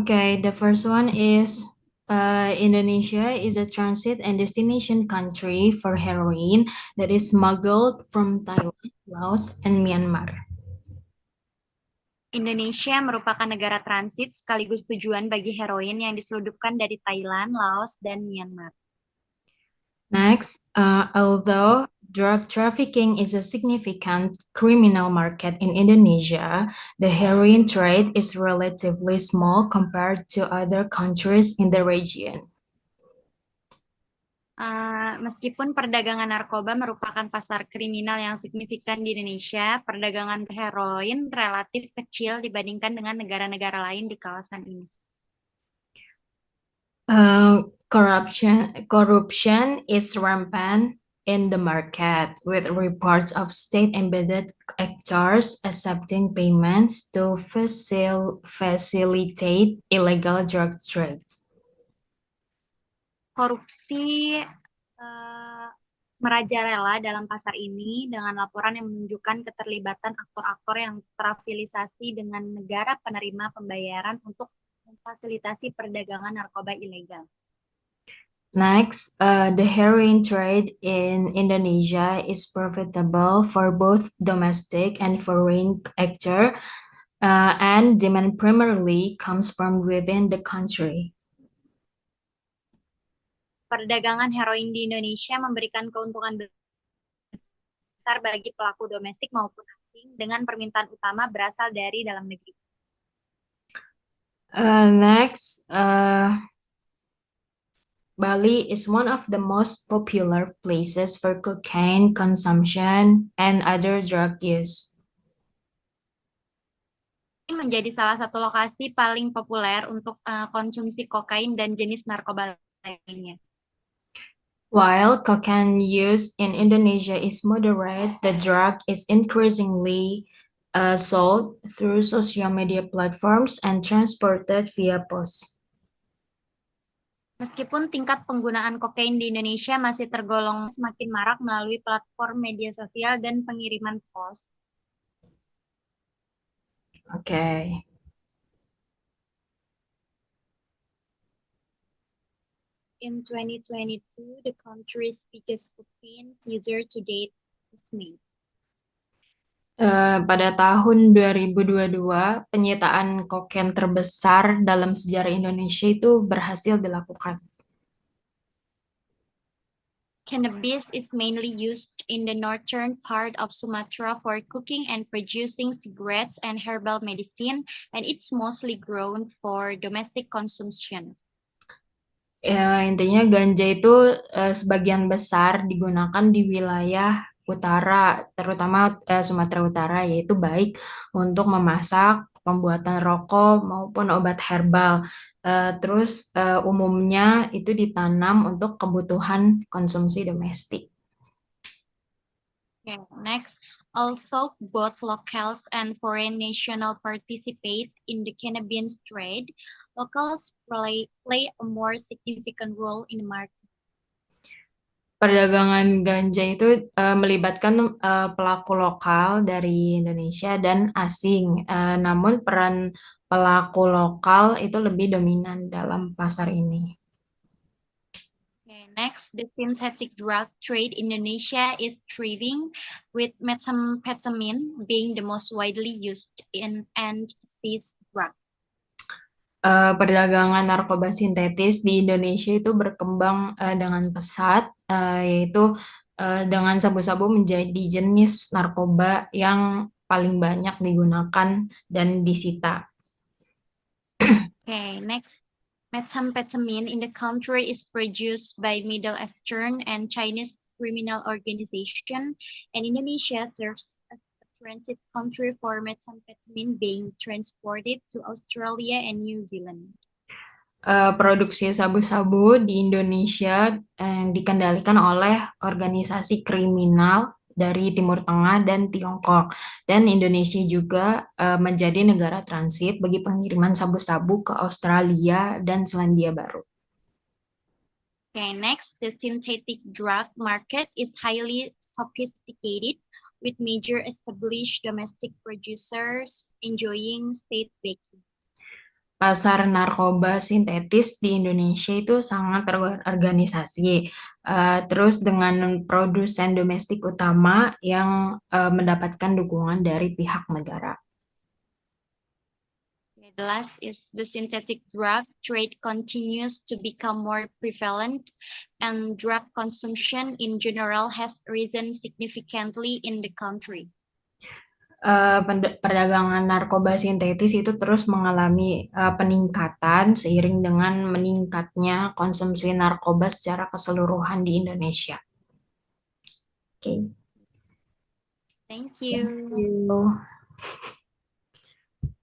Okay, the first one is Indonesia is a transit and destination country for heroin that is smuggled from Thailand, Laos, and Myanmar. Indonesia merupakan negara transit sekaligus tujuan bagi heroin yang diselundupkan dari Thailand, Laos, dan Myanmar. Next, although drug trafficking is a significant criminal market in Indonesia, the heroin trade is relatively small compared to other countries in the region. Meskipun perdagangan narkoba merupakan pasar kriminal yang signifikan di Indonesia, perdagangan heroin relatif kecil dibandingkan dengan negara-negara lain di kawasan ini. Corruption is rampant in the market, with reports of state-embedded actors accepting payments to facilitate illegal drug trades. Korupsi merajalela dalam pasar ini dengan laporan yang menunjukkan keterlibatan aktor-aktor yang terafiliasi dengan negara penerima pembayaran untuk memfasilitasi perdagangan narkoba ilegal. Next, the heroin trade in Indonesia is profitable for both domestic and foreign actor, and demand primarily comes from within the country. Perdagangan heroin di Indonesia memberikan keuntungan besar bagi pelaku domestik maupun asing dengan permintaan utama berasal dari dalam negeri. Next, Bali is one of the most popular places for cocaine consumption and other drug use. Ini menjadi salah satu lokasi paling populer untuk konsumsi kokain dan jenis narkoba lainnya. While cocaine use in Indonesia is moderate, the drug is increasingly sold through social media platforms and transported via post. Meskipun tingkat penggunaan kokain di Indonesia masih tergolong semakin marak melalui platform media sosial dan pengiriman pos. Okay. In 2022, the country's biggest cocaine seizure to date was made. Pada tahun 2022, penyitaan kokain terbesar dalam sejarah Indonesia itu berhasil dilakukan. Cannabis is mainly used in the northern part of Sumatra for cooking and producing cigarettes and herbal medicine, and it's mostly grown for domestic consumption. Intinya ganja itu sebagian besar digunakan di wilayah utara, terutama Sumatera Utara, yaitu baik untuk memasak, pembuatan rokok maupun obat herbal. Terus umumnya itu ditanam untuk kebutuhan konsumsi domestik. Okay, next, although both locals and foreign nationals participate in the cannabis trade, locals play a more significant role in the market. Perdagangan ganja itu melibatkan pelaku lokal dari Indonesia dan asing. Namun peran pelaku lokal itu lebih dominan dalam pasar ini. Okay, next, the synthetic drug trade in Indonesia is thriving, with methamphetamine being the most widely used and seized drug. Perdagangan narkoba sintetis di Indonesia itu berkembang dengan pesat, yaitu dengan sabu-sabu menjadi jenis narkoba yang paling banyak digunakan dan disita. Okay, next, methamphetamine in the country is produced by Middle Eastern and Chinese criminal organization, and Indonesia serves as a transit country for methamphetamine being transported to Australia and New Zealand. Produksi sabu-sabu di Indonesia dikendalikan oleh organisasi kriminal dari Timur Tengah dan Tiongkok. Dan Indonesia juga menjadi negara transit bagi pengiriman sabu-sabu ke Australia dan Selandia Baru. Okay, next, the synthetic drug market is highly sophisticated, with major established domestic producers enjoying state backing. pasar narkoba sintetis di Indonesia itu sangat terorganisasi. Terus dengan produsen domestik utama yang mendapatkan dukungan dari pihak negara. Okay, the last is the synthetic drug trade continues to become more prevalent, and drug consumption in general has risen significantly in the country. Perdagangan narkoba sintetis itu terus mengalami peningkatan seiring dengan meningkatnya konsumsi narkoba secara keseluruhan di Indonesia. Oke, Thank thank you. you.